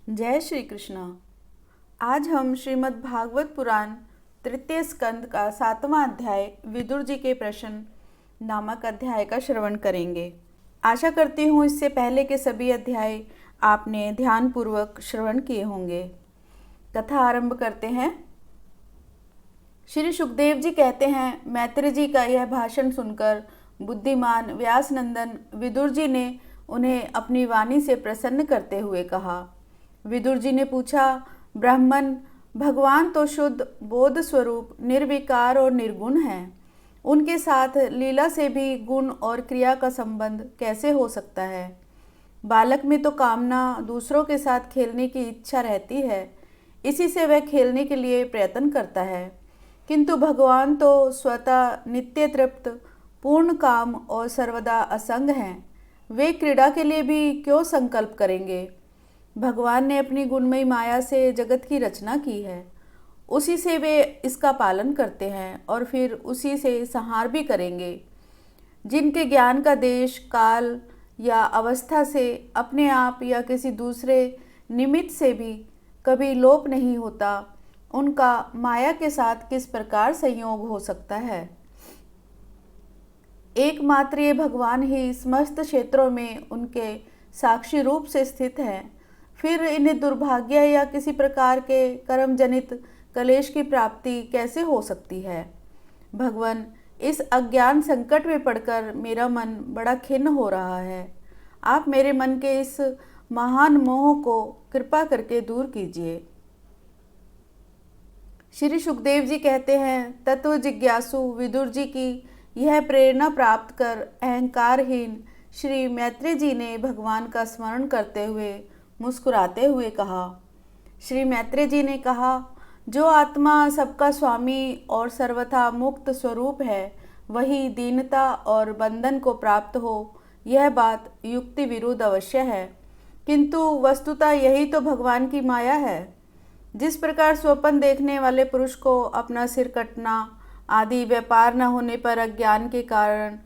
जय श्री कृष्ण। आज हम श्रीमद् भागवत पुराण तृतीय स्कंद का 7वां अध्याय विदुर जी के प्रश्न नामक अध्याय का श्रवण करेंगे। आशा करती हूँ इससे पहले के सभी अध्याय आपने ध्यानपूर्वक श्रवण किए होंगे। कथा आरंभ करते हैं। श्री सुखदेव जी कहते हैं, मैत्री जी का यह भाषण सुनकर बुद्धिमान व्यासनंदन विदुर जी ने उन्हें अपनी वाणी से प्रसन्न करते हुए कहा। विदुर जी ने पूछा, ब्राह्मण, भगवान तो शुद्ध बोध स्वरूप निर्विकार और निर्गुण हैं। उनके साथ लीला से भी गुण और क्रिया का संबंध कैसे हो सकता है? बालक में तो कामना, दूसरों के साथ खेलने की इच्छा रहती है, इसी से वह खेलने के लिए प्रयत्न करता है। किंतु भगवान तो स्वतः नित्य तृप्त, पूर्ण काम और सर्वदा असंग हैं। वे क्रीड़ा के लिए भी क्यों संकल्प करेंगे? भगवान ने अपनी गुणमयी माया से जगत की रचना की है, उसी से वे इसका पालन करते हैं और फिर उसी से संहार भी करेंगे। जिनके ज्ञान का देश, काल या अवस्था से अपने आप या किसी दूसरे निमित्त से भी कभी लोप नहीं होता, उनका माया के साथ किस प्रकार संयोग हो सकता है? एकमात्र ये भगवान ही समस्त क्षेत्रों में उनके साक्षी रूप से स्थित हैं। फिर इन्हें दुर्भाग्य या किसी प्रकार के कर्म जनित कलेश की प्राप्ति कैसे हो सकती है? भगवान, इस अज्ञान संकट में पड़कर मेरा मन बड़ा खिन्न हो रहा है। आप मेरे मन के इस महान मोह को कृपा करके दूर कीजिए। श्री सुखदेव जी कहते हैं, तत्व जिज्ञासु विदुर जी की यह प्रेरणा प्राप्त कर अहंकारहीन श्री मैत्री जी ने भगवान का स्मरण करते हुए मुस्कुराते हुए कहा। श्री मैत्री जी ने कहा, जो आत्मा सबका स्वामी और सर्वथा मुक्त स्वरूप है, वही दीनता और बंधन को प्राप्त हो, यह बात युक्ति विरुद्ध अवश्य है। किंतु वस्तुतः यही तो भगवान की माया है। जिस प्रकार स्वप्न देखने वाले पुरुष को अपना सिर कटना आदि व्यापार न होने पर अज्ञान के कारण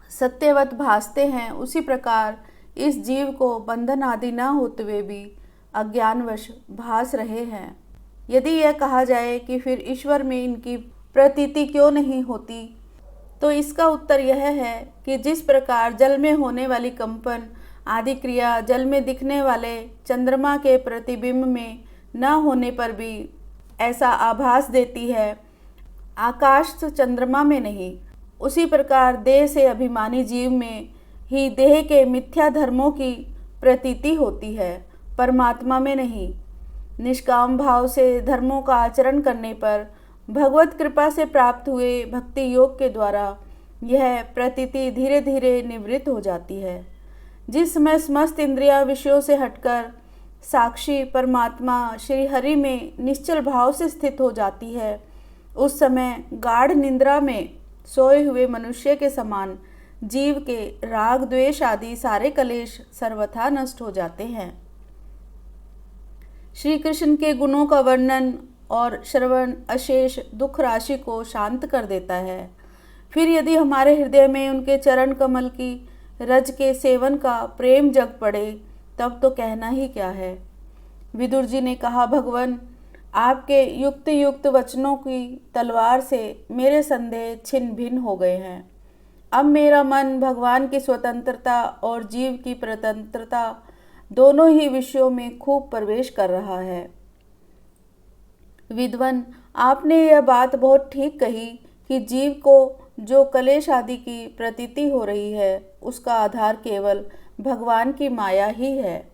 सत्यवत भासते हैं, उसी प्रकार इस जीव को बंधन आदि न होते हुए भी अज्ञानवश भास रहे हैं। यदि यह कहा जाए कि फिर ईश्वर में इनकी प्रतीति क्यों नहीं होती, तो इसका उत्तर यह है कि जिस प्रकार जल में होने वाली कंपन आदि क्रिया जल में दिखने वाले चंद्रमा के प्रतिबिंब में न होने पर भी ऐसा आभास देती है, आकाश तो चंद्रमा में नहीं, उसी प्रकार देह से अभिमानी जीव में ही देह के मिथ्या धर्मों की प्रतीति होती है, परमात्मा में नहीं। निष्काम भाव से धर्मों का आचरण करने पर भगवत कृपा से प्राप्त हुए भक्ति योग के द्वारा यह प्रतीति धीरे धीरे निवृत्त हो जाती है। जिस समय समस्त इंद्रियां विषयों से हटकर साक्षी परमात्मा श्री हरि में निश्चल भाव से स्थित हो जाती है, उस समय गाढ़ निद्रा में सोए हुए मनुष्य के समान जीव के राग द्वेष आदि सारे कलेश सर्वथा नष्ट हो जाते हैं। श्री कृष्ण के गुणों का वर्णन और श्रवण अशेष दुख राशि को शांत कर देता है। फिर यदि हमारे हृदय में उनके चरण कमल की रज के सेवन का प्रेम जग पड़े, तब तो कहना ही क्या है। विदुर जी ने कहा, भगवान, आपके युक्त युक्त वचनों की तलवार से मेरे संदेह छिन्न भिन्न हो गए हैं। अब मेरा मन भगवान की स्वतंत्रता और जीव की प्रतंत्रता दोनों ही विषयों में खूब प्रवेश कर रहा है। विद्वान, आपने यह बात बहुत ठीक कही कि जीव को जो कलेश आदि की प्रतीति हो रही है, उसका आधार केवल भगवान की माया ही है।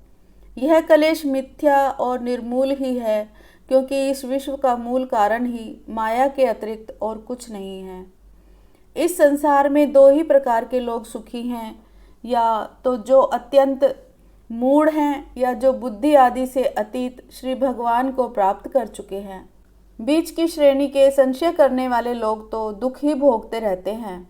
यह कलेश मिथ्या और निर्मूल ही है, क्योंकि इस विश्व का मूल कारण ही माया के अतिरिक्त और कुछ नहीं है। इस संसार में दो ही प्रकार के लोग सुखी हैं, या तो जो अत्यंत मूढ़ हैं या जो बुद्धि आदि से अतीत श्री भगवान को प्राप्त कर चुके हैं। बीच की श्रेणी के संशय करने वाले लोग तो दुख ही भोगते रहते हैं।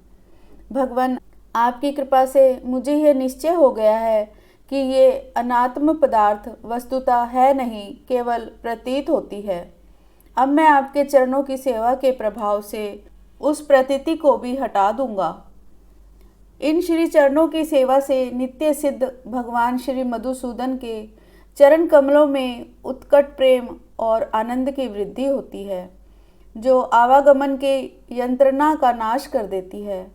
भगवान, आपकी कृपा से मुझे यह निश्चय हो गया है कि ये अनात्म पदार्थ वस्तुतः है नहीं, केवल प्रतीत होती है। अब मैं आपके चरणों की सेवा के प्रभाव से उस प्रतीति को भी हटा दूंगा। इन श्री चरणों की सेवा से नित्य सिद्ध भगवान श्री मधुसूदन के चरण कमलों में उत्कट प्रेम और आनंद की वृद्धि होती है, जो आवागमन के यंत्रणा का नाश कर देती है।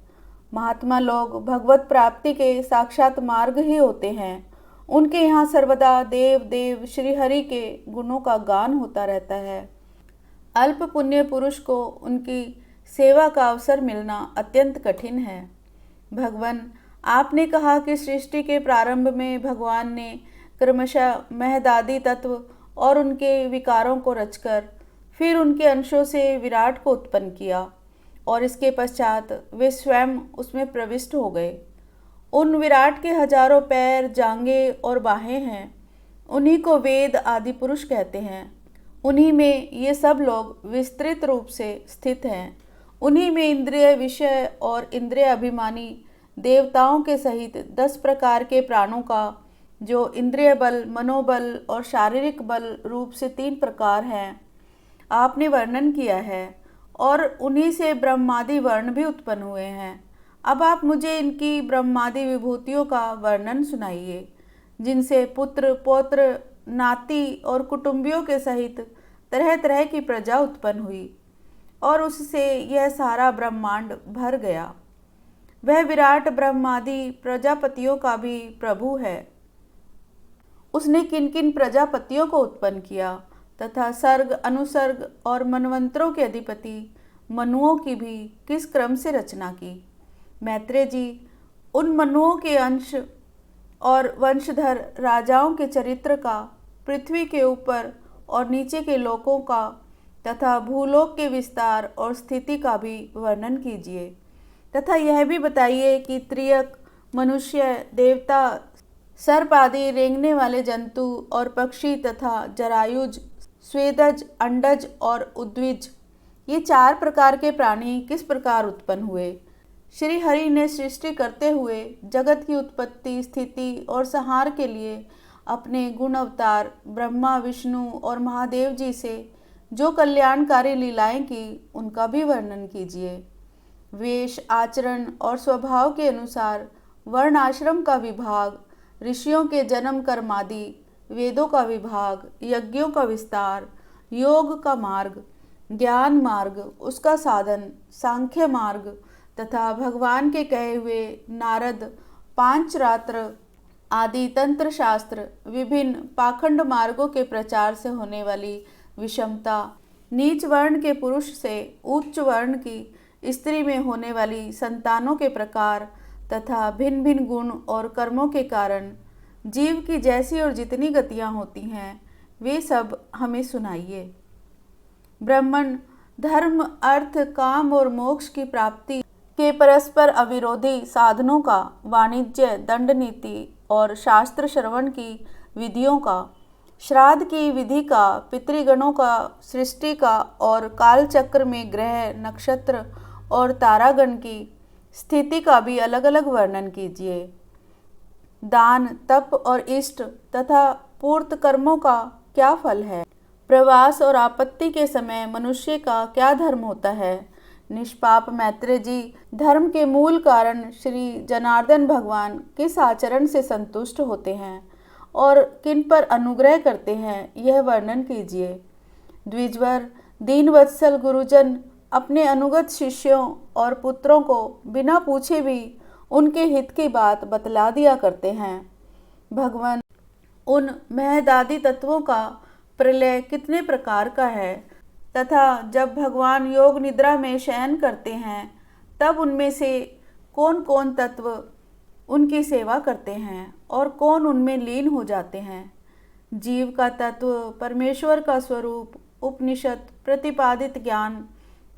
महात्मा लोग भगवत प्राप्ति के साक्षात मार्ग ही होते हैं। उनके यहाँ सर्वदा देव देव श्री हरि के गुणों का गान होता रहता है। अल्प पुण्य पुरुष को उनकी सेवा का अवसर मिलना अत्यंत कठिन है। भगवान, आपने कहा कि सृष्टि के प्रारंभ में भगवान ने क्रमशः महदादि तत्व और उनके विकारों को रचकर फिर उनके अंशों से विराट को उत्पन्न किया और इसके पश्चात वे स्वयं उसमें प्रविष्ट हो गए। उन विराट के हजारों पैर, जांघें और बाहें हैं। उन्हीं को वेद आदि पुरुष कहते हैं। उन्हीं में ये सब लोग विस्तृत रूप से स्थित हैं। उन्हीं में इंद्रिय विषय और इंद्रिय अभिमानी देवताओं के सहित 10 प्रकार के प्राणों का, जो इंद्रिय बल, मनोबल और शारीरिक बल रूप से 3 प्रकार हैं, आपने वर्णन किया है। और उन्हीं से ब्रह्मादि वर्ण भी उत्पन्न हुए हैं। अब आप मुझे इनकी ब्रह्मादि विभूतियों का वर्णन सुनाइए, जिनसे पुत्र, पौत्र, नाती और कुटुंबियों के सहित तरह तरह की प्रजा उत्पन्न हुई और उससे यह सारा ब्रह्मांड भर गया। वह विराट ब्रह्मादि प्रजापतियों का भी प्रभु है। उसने किन किन प्रजापतियों को उत्पन्न किया तथा सर्ग, अनुसर्ग और मनवंतरों के अधिपति मनुओं की भी किस क्रम से रचना की। मैत्रेय जी, उन मनुओं के अंश और वंशधर राजाओं के चरित्र का, पृथ्वी के ऊपर और नीचे के लोकों का तथा भूलोक के विस्तार और स्थिति का भी वर्णन कीजिए तथा यह भी बताइए कि त्रियक, मनुष्य, देवता, सर्प आदि रेंगने वाले जंतु और पक्षी तथा जरायुज, स्वेदज, अंडज और उद्विज, ये 4 प्रकार के प्राणी किस प्रकार उत्पन्न हुए। श्री हरि ने सृष्टि करते हुए जगत की उत्पत्ति, स्थिति और संहार के लिए अपने गुण अवतार ब्रह्मा, विष्णु और महादेव जी से जो कल्याणकारी लीलाएं की, उनका भी वर्णन कीजिए। वेश, आचरण और स्वभाव के अनुसार वर्ण आश्रम का विभाग, ऋषियों के जन्म कर्मादि, वेदों का विभाग, यज्ञों का विस्तार, योग का मार्ग, ज्ञान मार्ग, उसका साधन, सांख्य मार्ग तथा भगवान के कहे हुए नारद, पांचरात्र आदि तंत्र शास्त्र, विभिन्न पाखंड मार्गों के प्रचार से होने वाली विषमता, नीच वर्ण के पुरुष से उच्च वर्ण की स्त्री में होने वाली संतानों के प्रकार तथा भिन्न भिन्न गुण और कर्मों के कारण जीव की जैसी और जितनी गतियाँ होती हैं, वे सब हमें सुनाइए। ब्राह्मण, धर्म, अर्थ, काम और मोक्ष की प्राप्ति के परस्पर अविरोधी साधनों का, वाणिज्य, दंड नीति और शास्त्र श्रवण की विधियों का, श्राद्ध की विधि का, पितृगणों का, सृष्टि का और काल चक्र में ग्रह, नक्षत्र और तारागण की स्थिति का भी अलग अलग वर्णन कीजिए। दान, तप और इष्ट तथा पूर्त कर्मों का क्या फल है। प्रवास और आपत्ति के समय मनुष्य का क्या धर्म होता है। निष्पाप मैत्रेय जी, धर्म के मूल कारण श्री जनार्दन भगवान किस आचरण से संतुष्ट होते हैं और किन पर अनुग्रह करते हैं, यह वर्णन कीजिए। द्विजवर, दीनवत्सल गुरुजन अपने अनुगत शिष्यों और पुत्रों को बिना पूछे भी उनके हित की बात बतला दिया करते हैं। भगवान, उन महदादि तत्वों का प्रलय कितने प्रकार का है तथा जब भगवान योग निद्रा में शयन करते हैं तब उनमें से कौन कौन तत्व उनकी सेवा करते हैं और कौन उनमें लीन हो जाते हैं। जीव का तत्व, परमेश्वर का स्वरूप, उपनिषद प्रतिपादित ज्ञान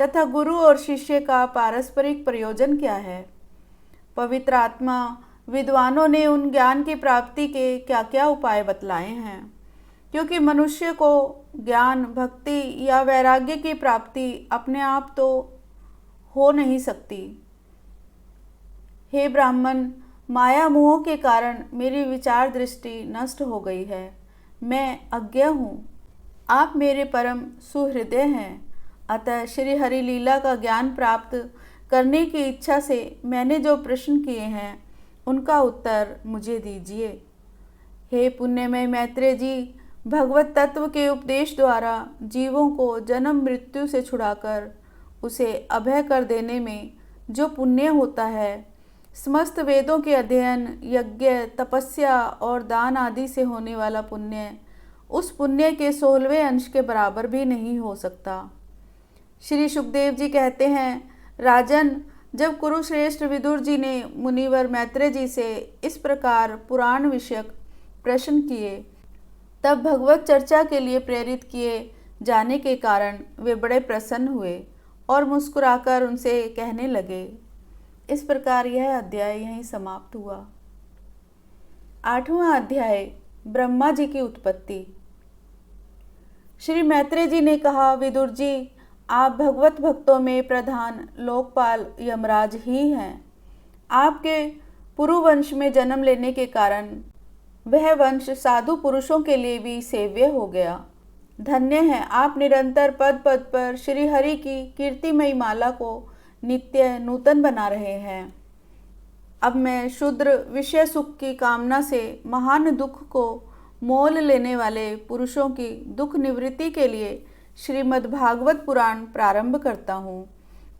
तथा गुरु और शिष्य का पारस्परिक प्रयोजन क्या है। पवित्र आत्मा विद्वानों ने उन ज्ञान की प्राप्ति के क्या क्या उपाय बतलाए हैं, क्योंकि मनुष्य को ज्ञान, भक्ति या वैराग्य की प्राप्ति अपने आप तो हो नहीं सकती। हे ब्राह्मण, माया मोह के कारण मेरी विचार दृष्टि नष्ट हो गई है। मैं अज्ञ हूँ। आप मेरे परम सुहृदय हैं, अतः श्री हरि लीला का ज्ञान प्राप्त करने की इच्छा से मैंने जो प्रश्न किए हैं उनका उत्तर मुझे दीजिए। हे पुण्यमय मैत्रेय जी, भगवत तत्व के उपदेश द्वारा जीवों को जन्म मृत्यु से छुड़ाकर उसे अभय कर देने में जो पुण्य होता है, समस्त वेदों के अध्ययन, यज्ञ, तपस्या और दान आदि से होने वाला पुण्य उस पुण्य के 16वें अंश के बराबर भी नहीं हो सकता। श्री सुखदेव जी कहते हैं, राजन, जब कुरुश्रेष्ठ विदुर जी ने मुनिवर मैत्रेय जी से इस प्रकार पुराण विषयक प्रश्न किए, तब भगवत चर्चा के लिए प्रेरित किए जाने के कारण वे बड़े प्रसन्न हुए और मुस्कुराकर उनसे कहने लगे। इस प्रकार यह अध्याय यहीं समाप्त हुआ। 8वां अध्याय, ब्रह्मा जी की उत्पत्ति। श्री मैत्रेय जी ने कहा, विदुर जी, आप भगवत भक्तों में प्रधान लोकपाल यमराज ही हैं। आपके पुरुवंश में जन्म लेने के कारण वह वंश साधु पुरुषों के लिए भी सेव्य हो गया। धन्य है, आप निरंतर पद पद पर श्री हरि की कीर्तिमयी माला को नित्य नूतन बना रहे हैं। अब मैं शूद्र विषय सुख की कामना से महान दुख को मोल लेने वाले पुरुषों की दुख निवृत्ति के लिए श्रीमद् भागवत पुराण प्रारंभ करता हूँ,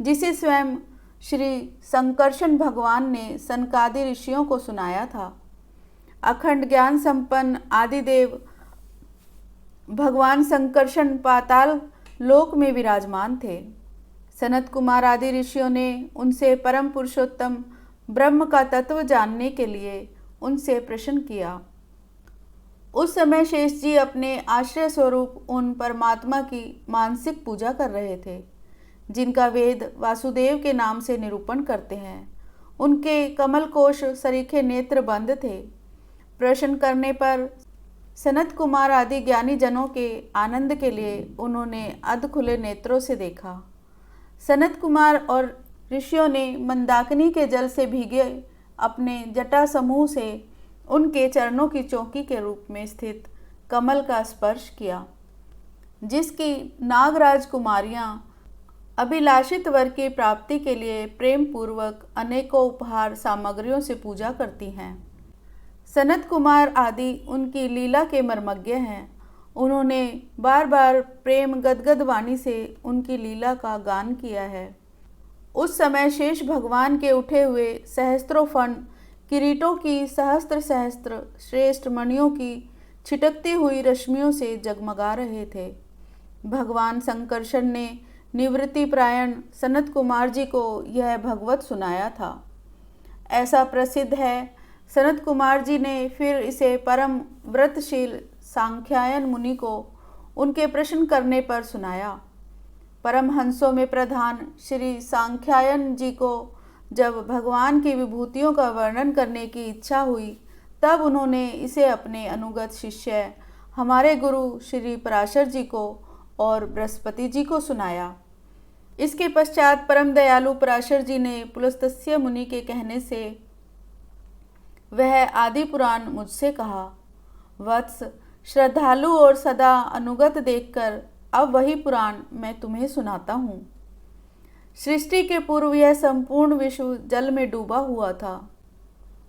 जिसे स्वयं श्री संकर्षण भगवान ने सनकादि ऋषियों को सुनाया था। अखंड ज्ञान संपन्न आदिदेव भगवान संकर्षण पाताल लोक में विराजमान थे। सनत कुमार आदि ऋषियों ने उनसे परम पुरुषोत्तम ब्रह्म का तत्व जानने के लिए उनसे प्रश्न किया। उस समय शेष जी अपने आश्रय स्वरूप उन परमात्मा की मानसिक पूजा कर रहे थे, जिनका वेद वासुदेव के नाम से निरूपण करते हैं। उनके कमल कोश सरीखे नेत्र बंद थे। प्रश्न करने पर सनत कुमार आदि ज्ञानी जनों के आनंद के लिए उन्होंने अध खुले नेत्रों से देखा। सनत कुमार और ऋषियों ने मंदाकिनी के जल से भीगे अपने जटा समूह से उनके चरणों की चौकी के रूप में स्थित कमल का स्पर्श किया, जिसकी नागराज कुमारियां अभिलाषित वर की प्राप्ति के लिए प्रेम पूर्वक अनेकों उपहार सामग्रियों से पूजा करती हैं। सनत कुमार आदि उनकी लीला के मर्मज्ञ हैं। उन्होंने बार बार प्रेम गदगद वाणी से उनकी लीला का गान किया है। उस समय शेष भगवान के उठे हुए सहस्त्रों फण किरीटों की सहस्त्र सहस्त्र श्रेष्ठ मणियों की छिटकती हुई रश्मियों से जगमगा रहे थे। भगवान संकर्षण ने निवृत्ति प्रायण सनत कुमार जी को यह भगवत सुनाया था। ऐसा प्रसिद्ध है। सनत कुमार जी ने फिर इसे परम व्रतशील सांख्यायन मुनि को उनके प्रश्न करने पर सुनाया। परमहंसों में प्रधान श्री सांख्यायन जी को जब भगवान की विभूतियों का वर्णन करने की इच्छा हुई, तब उन्होंने इसे अपने अनुगत शिष्य हमारे गुरु श्री पराशर जी को और बृहस्पति जी को सुनाया। इसके पश्चात परम दयालु पराशर जी ने पुलस्त्य मुनि के कहने से वह आदि पुराण मुझसे कहा। वत्स, श्रद्धालु और सदा अनुगत देखकर अब वही पुराण मैं तुम्हें सुनाता हूँ। सृष्टि के पूर्व यह संपूर्ण विश्व जल में डूबा हुआ था।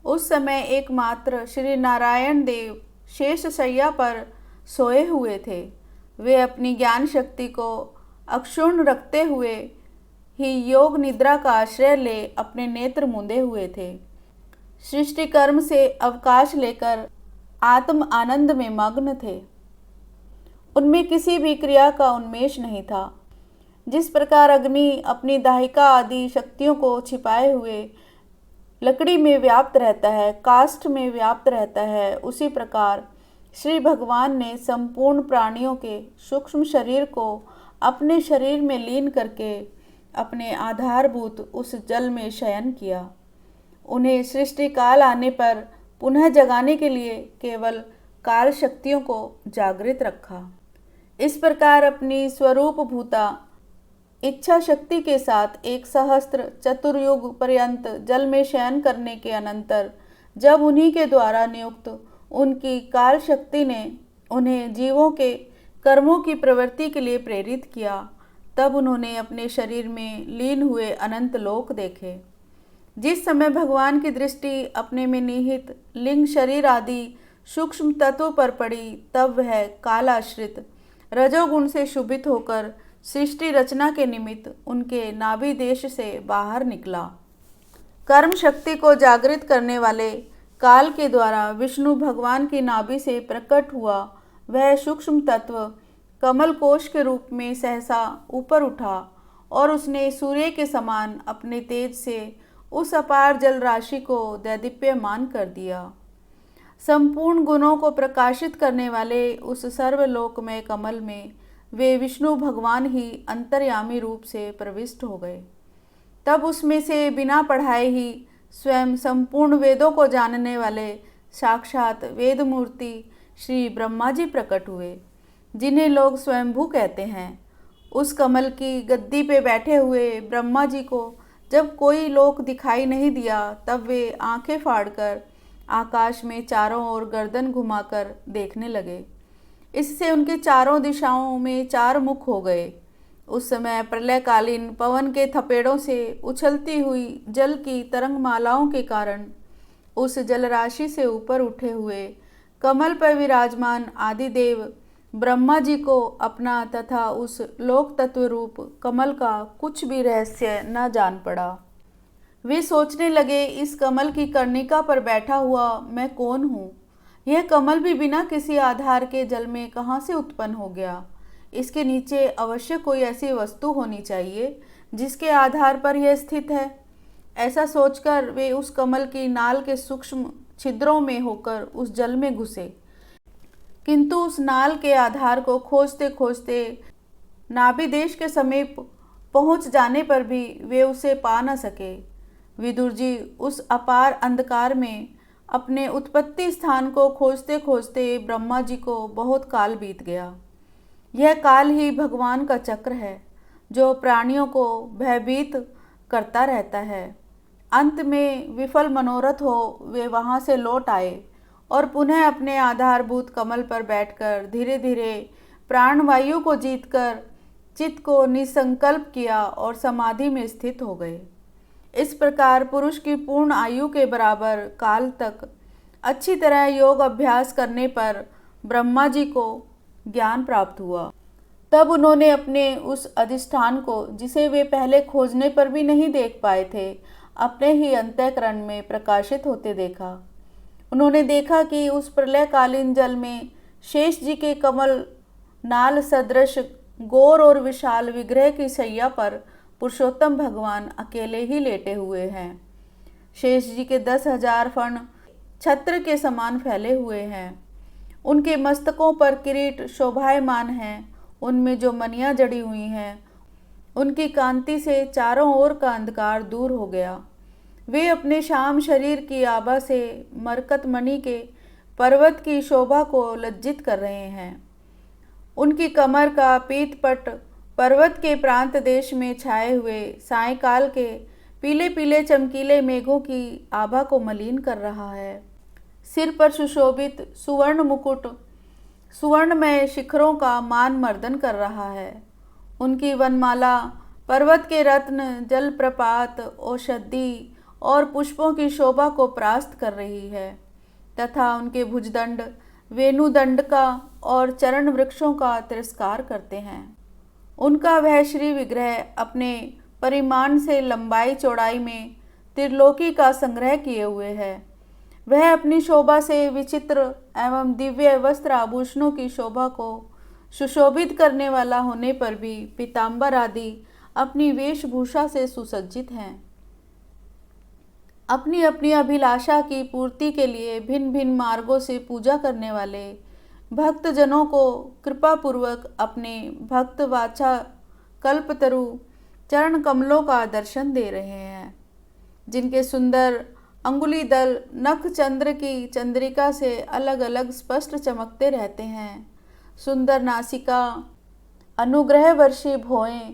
उस समय एकमात्र श्री नारायण देव शेष शैया पर सोए हुए थे। वे अपनी ज्ञान शक्ति को अक्षुण्ण रखते हुए ही योग निद्रा का आश्रय ले अपने नेत्र मूंदे हुए थे। सृष्टि कर्म से अवकाश लेकर आत्म आनंद में मग्न थे। उनमें किसी भी क्रिया का उन्मेष नहीं था। जिस प्रकार अग्नि अपनी दाहिका आदि शक्तियों को छिपाए हुए लकड़ी में व्याप्त रहता है, काष्ठ में व्याप्त रहता है, उसी प्रकार श्री भगवान ने संपूर्ण प्राणियों के सूक्ष्म शरीर को अपने शरीर में लीन करके अपने आधारभूत उस जल में शयन किया। उन्हें सृष्टि काल आने पर पुनः जगाने के लिए केवल काल शक्तियों को जागृत रखा। इस प्रकार अपनी स्वरूप भूता इच्छा शक्ति के साथ एक सहस्त्र चतुर्युग पर्यंत जल में शयन करने के अनंतर जब उन्हीं के द्वारा नियुक्त उनकी काल शक्ति ने उन्हें जीवों के कर्मों की प्रवृत्ति के लिए प्रेरित किया, तब उन्होंने अपने शरीर में लीन हुए अनंत लोक देखे। जिस समय भगवान की दृष्टि अपने में निहित लिंग शरीर आदि सूक्ष्म तत्व पर पड़ी, तब वह कालाश्रित रजोगुण से शुभित होकर सृष्टि रचना के निमित्त उनके नाभि देश से बाहर निकला। कर्म शक्ति को जागृत करने वाले काल के द्वारा विष्णु भगवान की नाभि से प्रकट हुआ वह सूक्ष्म तत्व कमल कोश के रूप में सहसा ऊपर उठा और उसने सूर्य के समान अपने तेज से उस अपार जल राशि को दैदीप्यमान कर दिया। संपूर्ण गुणों को प्रकाशित करने वाले उस सर्वलोकमय कमल में वे विष्णु भगवान ही अंतर्यामी रूप से प्रविष्ट हो गए। तब उसमें से बिना पढ़ाए ही स्वयं संपूर्ण वेदों को जानने वाले साक्षात वेद मूर्ति श्री ब्रह्मा जी प्रकट हुए, जिन्हें लोग स्वयंभू कहते हैं। उस कमल की गद्दी पे बैठे हुए ब्रह्मा जी को जब कोई लोक दिखाई नहीं दिया, तब वे आंखें फाड़कर आकाश में चारों ओर गर्दन घुमाकर देखने लगे। इससे उनके चारों दिशाओं में चार मुख हो गए। उस समय प्रलयकालीन पवन के थपेड़ों से उछलती हुई जल की तरंगमालाओं के कारण उस जलराशि से ऊपर उठे हुए कमल पर विराजमान आदिदेव ब्रह्मा जी को अपना तथा उस लोक तत्व रूप कमल का कुछ भी रहस्य न जान पड़ा। वे सोचने लगे, इस कमल की कर्णिका पर बैठा हुआ मैं कौन हूँ? यह कमल भी बिना किसी आधार के जल में कहाँ से उत्पन्न हो गया? इसके नीचे अवश्य कोई ऐसी वस्तु होनी चाहिए जिसके आधार पर यह स्थित है। ऐसा सोचकर वे उस कमल की नाल के सूक्ष्म छिद्रों में होकर उस जल में घुसे, किंतु उस नाल के आधार को खोजते खोजते नाभि देश के समीप पहुंच जाने पर भी वे उसे पा न सके। विदुर जी उस अपार अंधकार में अपने उत्पत्ति स्थान को खोजते खोजते ब्रह्मा जी को बहुत काल बीत गया। यह काल ही भगवान का चक्र है जो प्राणियों को भयभीत करता रहता है। अंत में विफल मनोरथ हो वे वहाँ से लौट आए और पुनः अपने आधारभूत कमल पर बैठकर धीरे धीरे प्राणवायु को जीतकर चित्त को निसंकल्प किया और समाधि में स्थित हो गए। इस प्रकार पुरुष की पूर्ण आयु के बराबर काल तक अच्छी तरह योग अभ्यास करने पर ब्रह्मा जी को ज्ञान प्राप्त हुआ। तब उन्होंने अपने उस अधिष्ठान को, जिसे वे पहले खोजने पर भी नहीं देख पाए थे, अपने ही अंतःकरण में प्रकाशित होते देखा। उन्होंने देखा कि उस प्रलयकालीन जल में शेष जी के कमल नाल सदृश गौर और विशाल विग्रह की शैया पर पुरुषोत्तम भगवान अकेले ही लेटे हुए हैं। शेष जी के 10,000 फण छत्र के समान फैले हुए हैं। उनके मस्तकों पर किरीट शोभायमान हैं। उनमें जो मणियाँ जड़ी हुई हैं, उनकी कांति से चारों ओर का अंधकार दूर हो गया। वे अपने श्याम शरीर की आभा से मरकत मणि के पर्वत की शोभा को लज्जित कर रहे हैं। उनकी कमर का पीतपट पर्वत के प्रांत देश में छाए हुए सायंकाल के पीले पीले चमकीले मेघों की आभा को मलिन कर रहा है। सिर पर सुशोभित सुवर्ण मुकुट सुवर्णमय शिखरों का मान मर्दन कर रहा है। उनकी वनमाला पर्वत के रत्न, जलप्रपात, औषधि और पुष्पों की शोभा को परास्त कर रही है तथा उनके भुजदंड वेणुदंड का और चरण वृक्षों का तिरस्कार करते हैं। उनका वह श्री विग्रह अपने परिमाण से लंबाई चौड़ाई में त्रिलोकी का संग्रह किए हुए है। वह अपनी शोभा से विचित्र एवं दिव्य वस्त्र आभूषणों की शोभा को सुशोभित करने वाला होने पर भी पीताम्बर आदि अपनी वेशभूषा से सुसज्जित हैं। अपनी अपनी अभिलाषा की पूर्ति के लिए भिन्न भिन्न मार्गों से पूजा करने वाले भक्तजनों को कृपापूर्वक अपने भक्त वाचा कल्पतरु चरण कमलों का दर्शन दे रहे हैं, जिनके सुंदर अंगुली दल नख चंद्र की चंद्रिका से अलग अलग स्पष्ट चमकते रहते हैं। सुंदर नासिका, अनुग्रह वर्षी भौएं,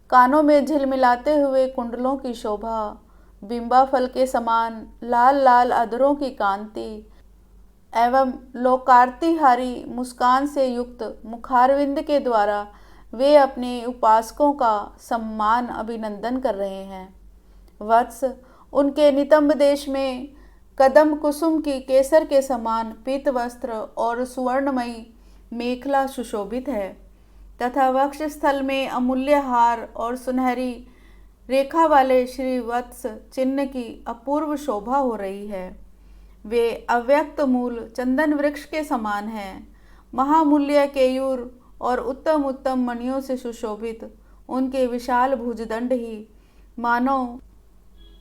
कानों में झिलमिलाते हुए कुंडलों की शोभा, बिंबा फल के समान लाल लाल अधरों की कांति एवं लोकार्तिहारी मुस्कान से युक्त मुखारविंद के द्वारा वे अपने उपासकों का सम्मान अभिनंदन कर रहे हैं। वत्स, उनके नितंब देश में कदम कुसुम की केसर के समान पीत वस्त्र और सुवर्णमयी मेखला सुशोभित है तथा वक्ष स्थल में अमूल्य हार और सुनहरी रेखा वाले श्री वत्स चिन्ह की अपूर्व शोभा हो रही है। वे अव्यक्त मूल चंदन वृक्ष के समान हैं। महामूल्य केयूर और उत्तम उत्तम मणियों से सुशोभित उनके विशाल भुजदंड ही मानो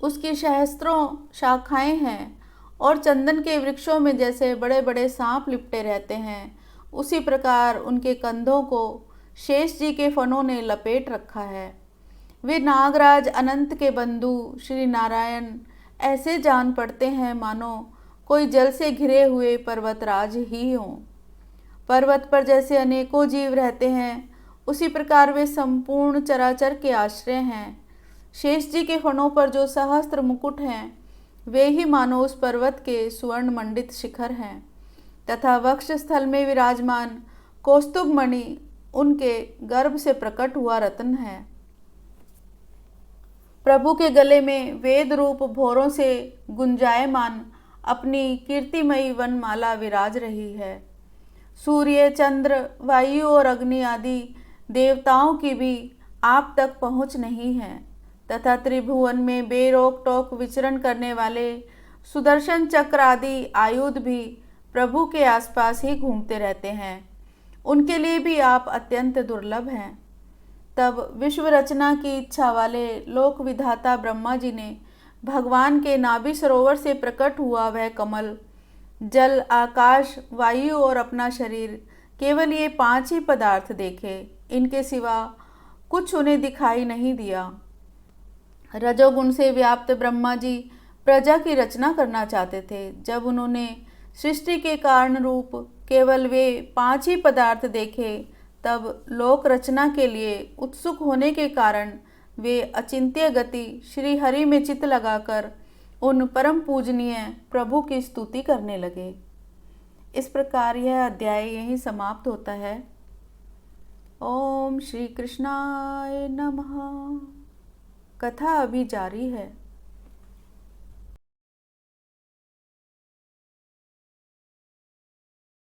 उसकी सहस्त्रों शाखाएं हैं और चंदन के वृक्षों में जैसे बड़े बड़े सांप लिपटे रहते हैं, उसी प्रकार उनके कंधों को शेष जी के फनों ने लपेट रखा है। वे नागराज अनंत के बंधु श्री नारायण ऐसे जान पड़ते हैं मानो कोई जल से घिरे हुए पर्वतराज ही हों। पर्वत पर जैसे अनेकों जीव रहते हैं, उसी प्रकार वे संपूर्ण चराचर के आश्रय हैं। शेष जी के फणों पर जो सहस्त्र मुकुट हैं, वे ही मानो उस पर्वत के सुवर्ण मंडित शिखर हैं तथा वक्ष स्थल में विराजमान कौस्तुभ मणि उनके गर्भ से प्रकट हुआ रत्न है। प्रभु के गले में वेद रूप भोरों से गुंजायमान अपनी कीर्तिमयी वनमाला विराज रही है। सूर्य, चंद्र, वायु और अग्नि आदि देवताओं की भी आप तक पहुँच नहीं है तथा त्रिभुवन में बेरोक टोक विचरण करने वाले सुदर्शन चक्र आदि आयुध भी प्रभु के आसपास ही घूमते रहते हैं। उनके लिए भी आप अत्यंत दुर्लभ हैं। तब विश्व रचना की इच्छा वाले लोक विधाता ब्रह्मा जी ने भगवान के नाभि सरोवर से प्रकट हुआ वह कमल, जल, आकाश, वायु और अपना शरीर, केवल ये 5 ही पदार्थ देखे। इनके सिवा कुछ उन्हें दिखाई नहीं दिया। रजोगुण से व्याप्त ब्रह्मा जी प्रजा की रचना करना चाहते थे। जब उन्होंने सृष्टि के कारण रूप केवल वे 5 ही पदार्थ देखे, तब लोक रचना के लिए उत्सुक होने के कारण वे अचिंत्य गति श्री हरि में चित्त लगाकर उन परम पूजनीय प्रभु की स्तुति करने लगे। इस प्रकार यह अध्याय यहीं समाप्त होता है। ओम श्री कृष्णाय नमः। कथा अभी जारी है।